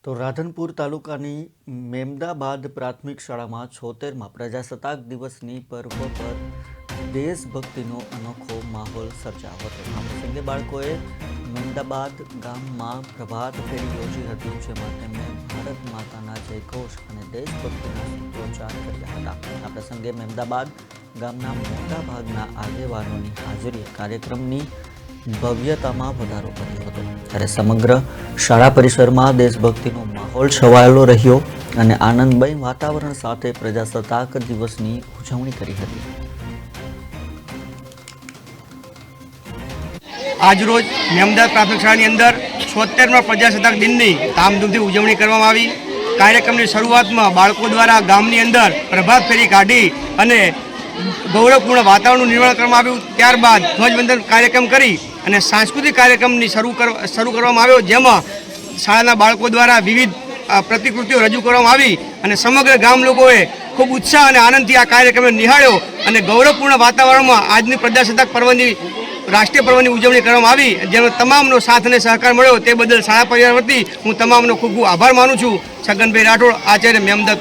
તો રાધનપુર તાલુકાની મેમદાબાદ પ્રાથમિક શાળામાં 76મા પ્રજાસત્તાક દિવસની પર્વ પર દેશભક્તિનો અનોખો માહોલ સર્જાયો હતો। આ પ્રસંગે બાળકોએ મેમદાબાદ ગામમાં પ્રભાત ફેરી યોજી હતી, જેમાં તેમણે ભારત માતાના જયઘોષ અને દેશભક્તિના સૂત્રોચ્ચાર કર્યા હતા। આ પ્રસંગે મેમદાબાદ ગામના મોટા ભાગના આગેવાનોની હાજરીએ કાર્યક્રમની ભવ્યતામાં વધારો કર્યો હતો, ત્યારે સમગ્ર શાળા પરિસરમાં દેશભક્તિનો માહોલ છવાયેલો રહ્યો અને આનંદમય વાતાવરણ સાથે પ્રજાસત્તાક દિવસની ઉજવણી કરી હતી। આજરોજ મેમદાબાદ પ્રાથમિક શાળાની અંદર 76મા પ્રજાસત્તાક દિનની ધામધૂમથી ઉજવણી કરવામાં આવી। કાર્યક્રમની શરૂઆતમાં બાળકો દ્વારા ગામની અંદર પ્રભાત ફેરી કાઢી અને ગૌરવપૂર્ણ વાતાવરણનું નિર્માણ કરવામાં આવ્યું। ત્યારબાદ ધ્વજવંદન કાર્યક્રમ કરી અને સાંસ્કૃતિક કાર્યક્રમની શરૂ કરવામાં આવ્યો, જેમાં શાળાના બાળકો દ્વારા વિવિધ પ્રતિકૃતિઓ રજૂ કરવામાં આવી અને સમગ્ર ગામ લોકોએ ખૂબ ઉત્સાહ અને આનંદથી આ કાર્યક્રમને નિહાળ્યો અને ગૌરવપૂર્ણ વાતાવરણમાં આજની પ્રજાસત્તાક પર્વની રાષ્ટ્રીય પર્વની ઉજવણી કરવામાં આવી, જેનો તમામનો સાથ અને સહકાર મળ્યો। તે બદલ શાળા પરિવાર વતી હું તમામનો ખૂબ ખૂબ આભાર માનું છું। છગનભાઈ રાઠોડ, આચાર્ય મેમદાબાદ।